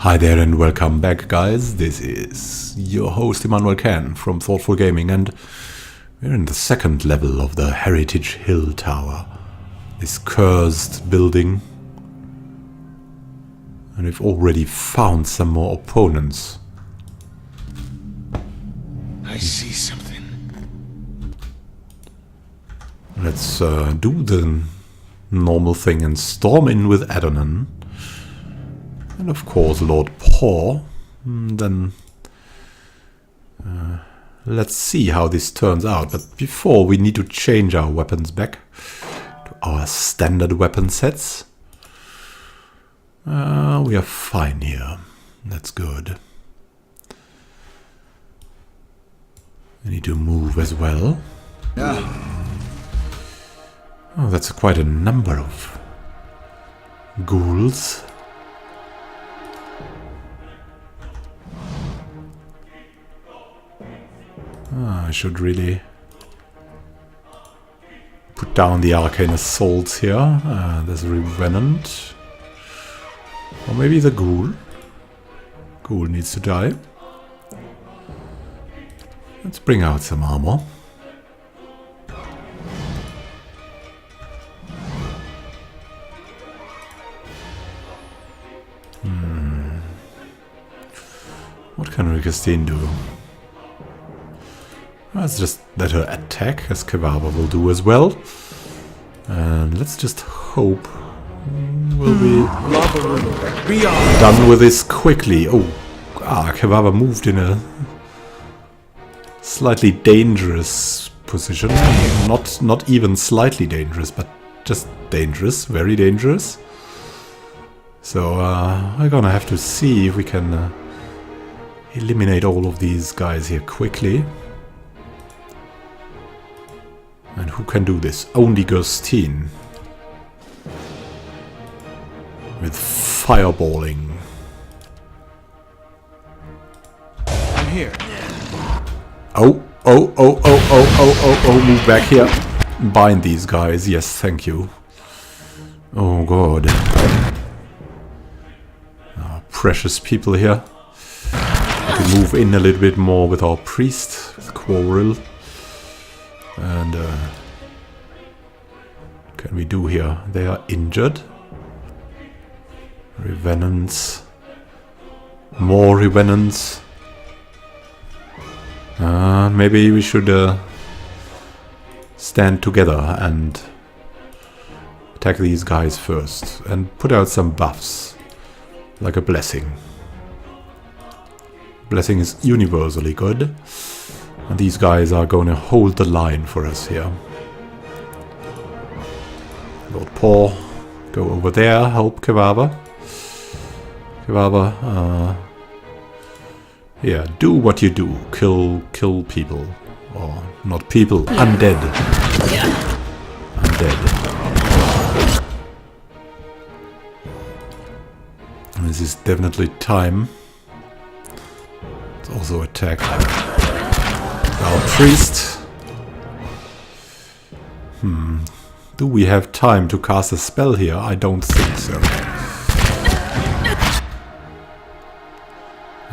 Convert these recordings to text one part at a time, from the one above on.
Hi there and welcome back, guys. This is your host Emmanuel Can from Thoughtful Gaming, and we're in the second level of the Heritage Hill Tower. This cursed building. And we've already found some more opponents. I see something. Let's do the normal thing and storm in with Adonan. And of course Lord Paw. Then let's see how this turns out. But before, we need to change our weapons back to our standard weapon sets. We are fine here. That's good. We need to move as well. Yeah. Oh, that's quite a number of ghouls. I should really put down the arcane assaults here. There's a revenant. Or maybe the ghoul. Ghoul needs to die. Let's bring out some armor. What can Rikastine do? Let's just let her attack, as Kebaba will do as well. And let's just hope we'll be done with this quickly. Oh, Kebaba moved in a slightly dangerous position. Not even slightly dangerous, but just dangerous, very dangerous. So we're gonna have to see if we can eliminate all of these guys here quickly. And who can do this? Only Gerstine. With fireballing. I'm here. Oh, move back here. Bind these guys. Yes, thank you. Oh, God. Precious people here. We can move in a little bit more with our priest, with Quarrel. And what can we do here? They are injured. Revenants. More revenants. Maybe we should stand together and attack these guys first. And put out some buffs. Like a blessing. Blessing is universally good. And these guys are going to hold the line for us here. Lord Paw, go over there, help Kebaba. Kebaba, yeah, do what you do. Kill people. Or not people, undead. Undead. This is definitely time. Let's also attack our priest. Do we have time to cast a spell here? I don't think so.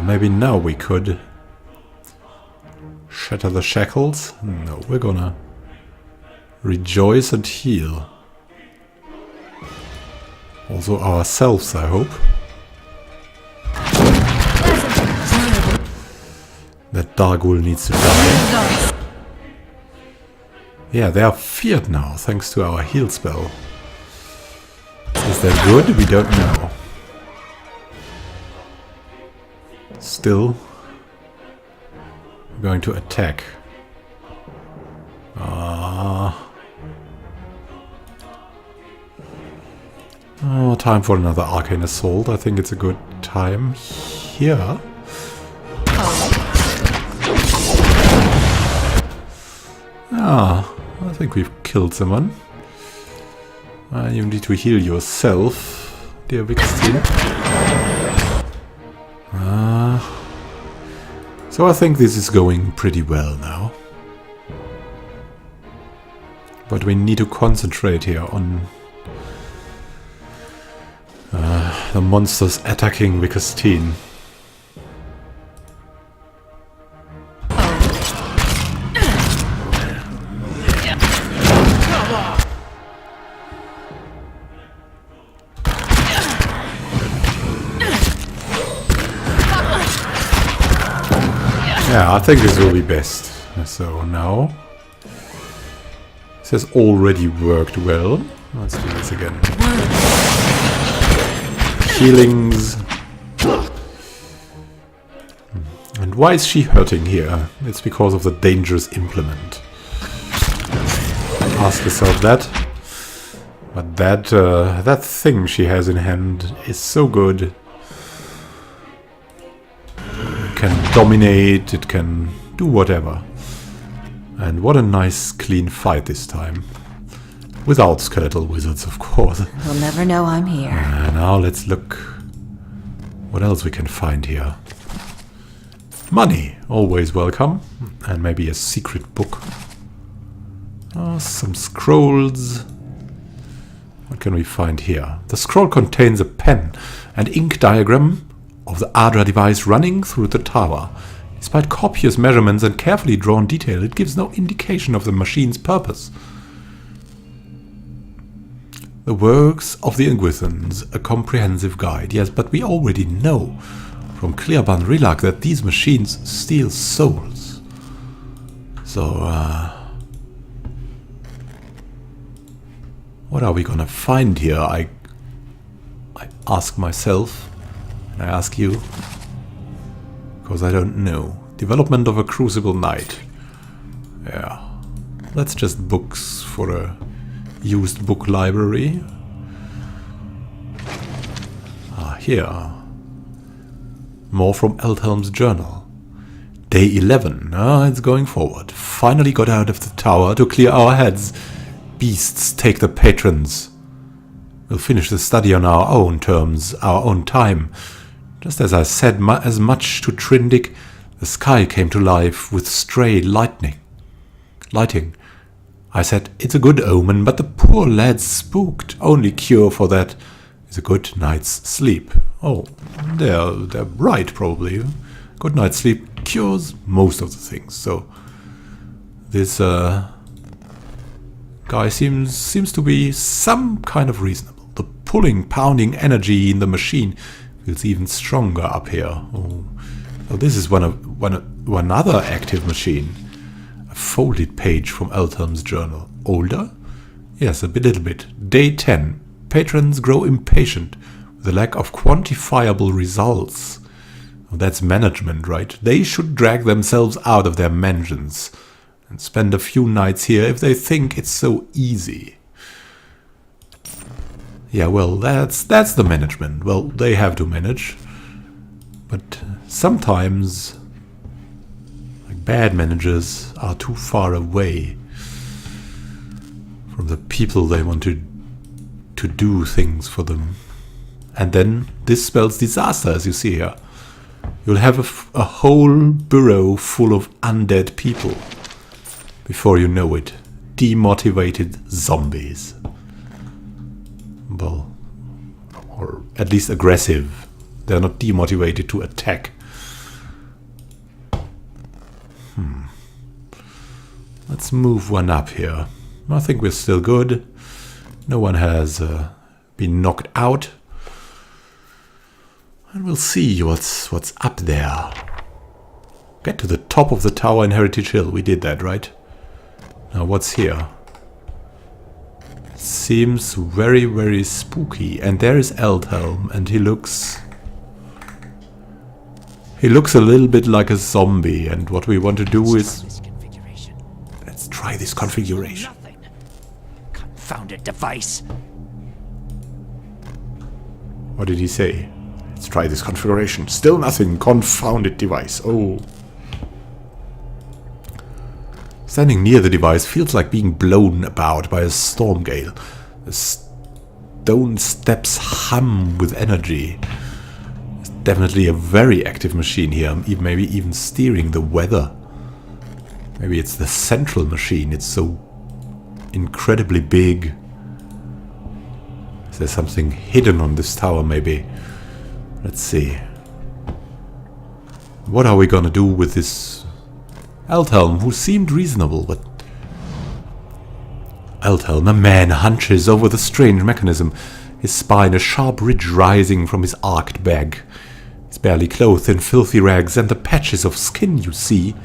Maybe now we could shatter the shackles. No, we're gonna rejoice and heal. Also ourselves, I hope. That Dargul needs to die. Yeah, they are feared now, thanks to our heal spell. Is that good? We don't know. Still, we're going to attack. Oh, time for another arcane assault. I think it's a good time here. I think we've killed someone. You need to heal yourself, dear Vixen. So I think this is going pretty well now. But we need to concentrate here on The monsters attacking Vicastine. Yeah, I think this will be best. So now, this has already worked well. Let's do this again. Healings. And why is she hurting here? It's because of the dangerous implement. Ask yourself that. But that thing she has in hand is so good. It can dominate, it can do whatever. And what a nice clean fight this time. Without skeletal wizards, of course. He'll never know I'm here. Now let's look what else we can find here. Money, always welcome. And maybe a secret book. Oh, some scrolls. What can we find here? The scroll contains a pen and ink diagram of the Adra device running through the tower. Despite copious measurements and carefully drawn detail, it gives no indication of the machine's purpose. The works of the Inquisitors, a comprehensive guide. Yes, but we already know from Clearban Rilak that these machines steal souls. So, what are we gonna find here? I ask myself, and I ask you, because I don't know. Development of a Crucible Knight. Yeah. That's just books for a used book library. Ah, here. More from Eldhelm's journal. Day 11. Ah, it's going forward. Finally got out of the tower to clear our heads. Beasts take the patrons. We'll finish the study on our own terms, our own time. Just as I said as much to Trindic, the sky came to life with stray lighting. I said, it's a good omen, but the poor lad's spooked. Only cure for that is a good night's sleep. Oh, they're right, probably. Good night's sleep cures most of the things. So this guy seems to be some kind of reasonable. The pulling, pounding energy in the machine feels even stronger up here. Oh, this is one other active machine. A folded page from Eldhelm's journal. Older? Yes, a little bit. Day 10. Patrons grow impatient with the lack of quantifiable results. Oh, that's management, right? They should drag themselves out of their mansions and spend a few nights here if they think it's so easy. Yeah, well, that's the management. Well, they have to manage. But sometimes bad managers are too far away from the people they want to do things for them. And then this spells disaster, as you see here. You'll have a whole bureau full of undead people. Before you know it, demotivated zombies. Well, or at least aggressive. They're not demotivated to attack. Let's move one up here. I think we're still good. No one has been knocked out. And we'll see what's up there. Get to the top of the tower in Heritage Hill. We did that, right? Now what's here? Seems very, very spooky. And there is Eldhelm, and he looks a little bit like a zombie. And what we want to do is try this configuration. Confounded device. What did he say? Let's try this configuration. Still nothing. Confounded device. Oh. Standing near the device feels like being blown about by a storm gale. The stone steps hum with energy. It's definitely a very active machine here. Maybe even steering the weather. Maybe it's the central machine. It's so incredibly big. Is there something hidden on this tower, maybe? Let's see. What are we gonna do with this Elthelm, who seemed reasonable, but... Elthelm, a man, hunches over the strange mechanism, his spine a sharp ridge rising from his arched back. He's barely clothed in filthy rags, and the patches of skin you see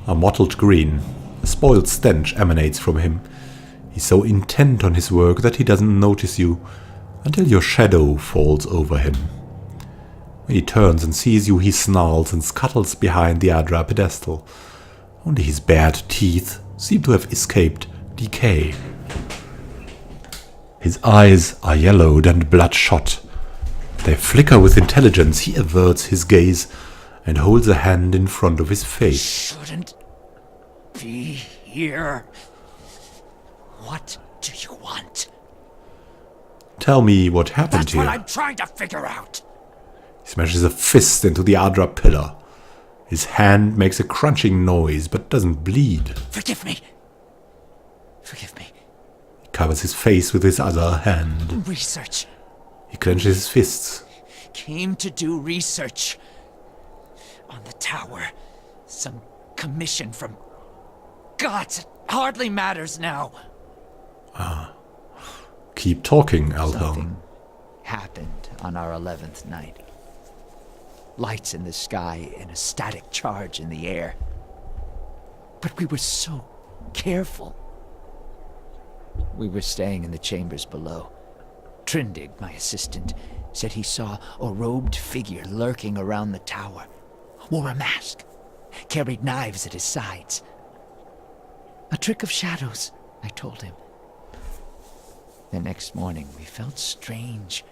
are mottled green. A spoiled stench emanates from him. He's so intent on his work that he doesn't notice you until your shadow falls over him. When he turns and sees you, he snarls and scuttles behind the Adra pedestal. Only his bared teeth seem to have escaped decay. His eyes are yellowed and bloodshot. They flicker with intelligence. He averts his gaze and holds a hand in front of his face. Shouldn't be here. What do you want? Tell me what happened That's here. what I'm trying to figure out. He smashes a fist into the Adra pillar. His hand makes a crunching noise but doesn't bleed. Forgive me. Forgive me. He covers his face with his other hand. Research. He clenches his fists. Came to do research. On the tower. Some commission from... gods. It hardly matters now. Keep talking, Elthelm. Something happened on our 11th night. Lights in the sky and a static charge in the air. But we were so careful. We were staying in the chambers below. Trindig, my assistant, said he saw a robed figure lurking around the tower. Wore a mask. Carried knives at his sides. A trick of shadows, I told him. The next morning we felt strange.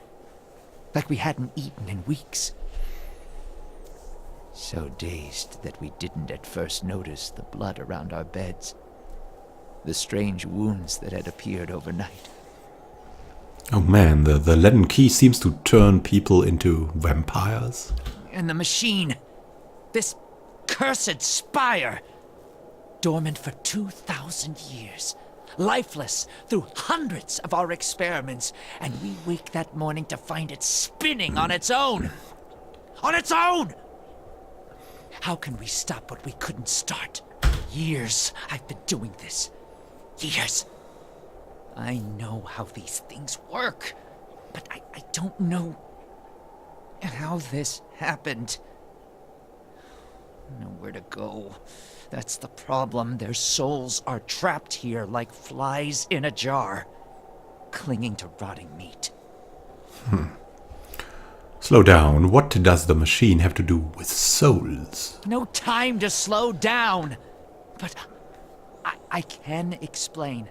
Like we hadn't eaten in weeks. So dazed that we didn't at first notice the blood around our beds. The strange wounds that had appeared overnight. Oh man, the leaden key seems to turn people into vampires. And the machine. This cursed spire. Dormant for 2,000 years. Lifeless through hundreds of our experiments. And we wake that morning to find it spinning on its own. On its own! How can we stop what we couldn't start? Years I've been doing this. Years. I know how these things work, but I don't know how this happened. Nowhere to go. That's the problem. Their souls are trapped here like flies in a jar, clinging to rotting meat. Slow down. What does the machine have to do with souls? No time to slow down. But I can explain.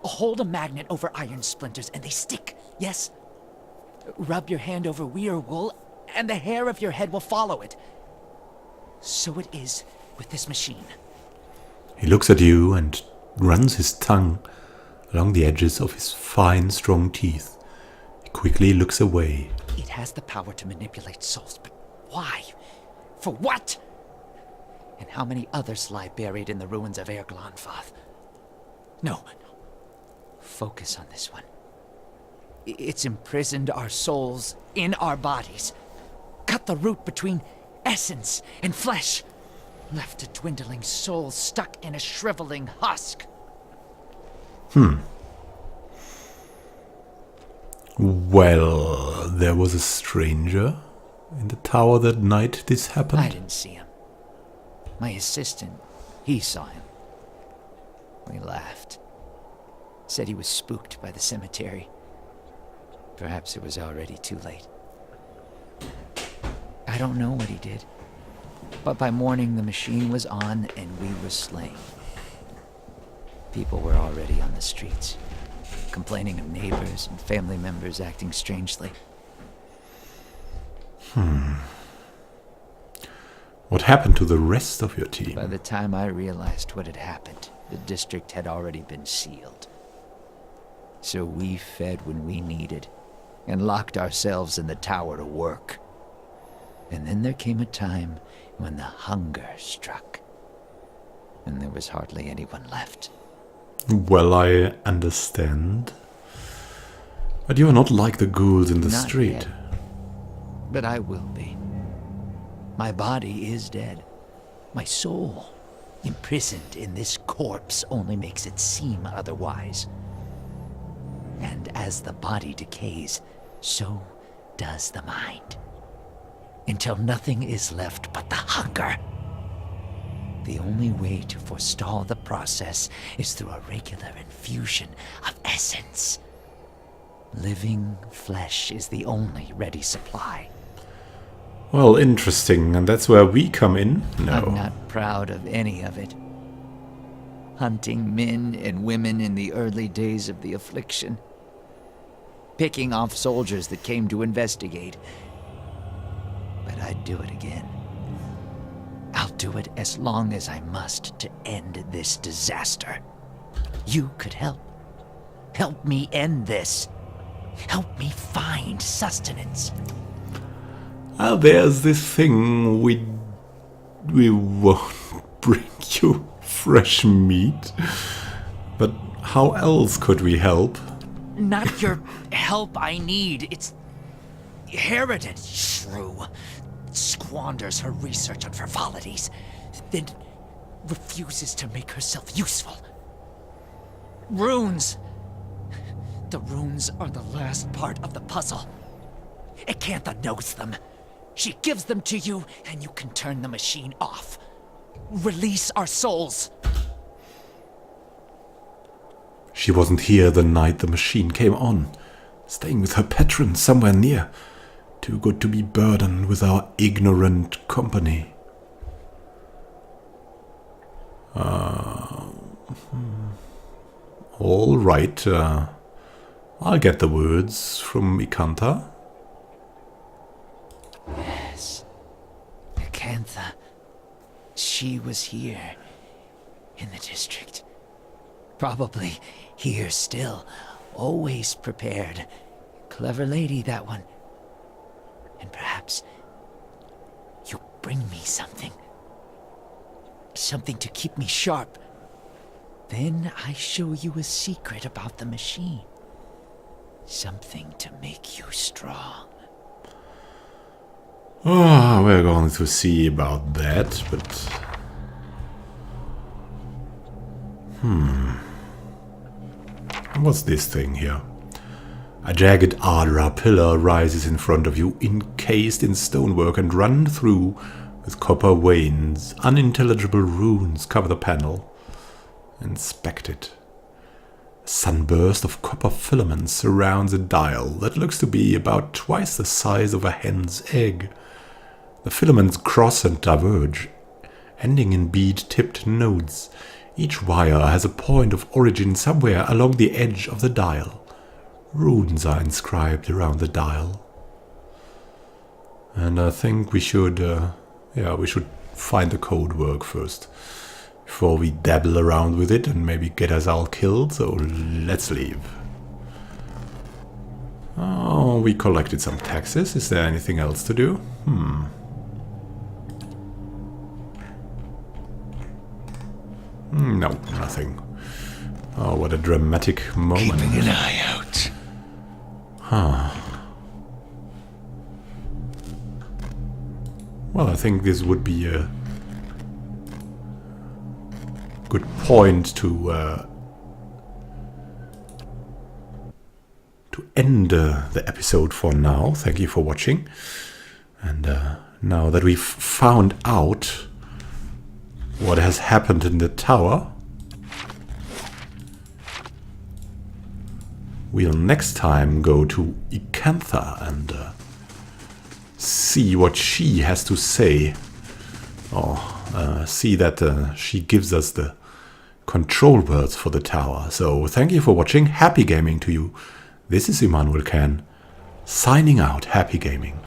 Hold a magnet over iron splinters and they stick, yes? Rub your hand over weir wool and the hair of your head will follow it. So it is with this machine. He looks at you and runs his tongue along the edges of his fine, strong teeth. He quickly looks away. It has the power to manipulate souls, but why? For what? And how many others lie buried in the ruins of Erglanfath? No. Focus on this one. It's imprisoned our souls in our bodies. Cut the root between essence and flesh. Left a dwindling soul stuck in a shriveling husk. Well, there was a stranger in the tower that night this happened. I didn't see him. My assistant, he saw him. We laughed. Said he was spooked by the cemetery. Perhaps it was already too late. I don't know what he did. But by morning the machine was on and we were slain. People were already on the streets, complaining of neighbors and family members acting strangely. What happened to the rest of your team? By the time I realized what had happened, the district had already been sealed. So we fed when we needed, and locked ourselves in the tower to work. And then there came a time when the hunger struck, and there was hardly anyone left. Well, I understand. But you are not like the ghouls in the Not street. yet. but I will be. My body is dead. My soul, imprisoned in this corpse, only makes it seem otherwise. And as the body decays, so does the mind. Until nothing is left but the hunger. The only way to forestall the process is through a regular infusion of essence. Living flesh is the only ready supply. Well, interesting, and that's where we come in? No. I'm not proud of any of it. Hunting men and women in the early days of the affliction. Picking off soldiers that came to investigate. But I'd do it again. I'll do it as long as I must to end this disaster. You could help. Help me end this. Help me find sustenance. There's this thing, we won't bring you fresh meat. But how else could we help? Not your help I need. It's Harridan, shrew. Squanders her research on frivolities, then refuses to make herself useful. Runes. The runes are the last part of the puzzle. Acantha knows them. She gives them to you, and you can turn the machine off. Release our souls. She wasn't here the night the machine came on, staying with her patron somewhere near. Too good to be burdened with our ignorant company. All right, I'll get the words from Acantha. Yes, Acantha. She was here, in the district. Probably here still, always prepared. Clever lady, that one. And perhaps you bring me something. Something to keep me sharp. Then I show you a secret about the machine. Something to make you strong. Oh, we're going to see about that, but... What's this thing here? A jagged Adra pillar rises in front of you, encased in stonework and run through with copper veins. Unintelligible runes cover the panel. Inspect it. A sunburst of copper filaments surrounds a dial that looks to be about twice the size of a hen's egg. The filaments cross and diverge, ending in bead-tipped nodes. Each wire has a point of origin somewhere along the edge of the dial. Runes are inscribed around the dial. And I think we should, we should find the code work first. Before we dabble around with it and maybe get us all killed, so let's leave. Oh, we collected some taxes. Is there anything else to do? No, nothing. Oh, what a dramatic moment. Keeping an eye out. Well, I think this would be a good point to end the episode for now. Thank you for watching. And now that we've found out what has happened in the tower, we'll next time go to Acantha and see what she has to say. See that she gives us the control words for the tower. So thank you for watching. Happy gaming to you. This is Immanuel Can, signing out. Happy gaming.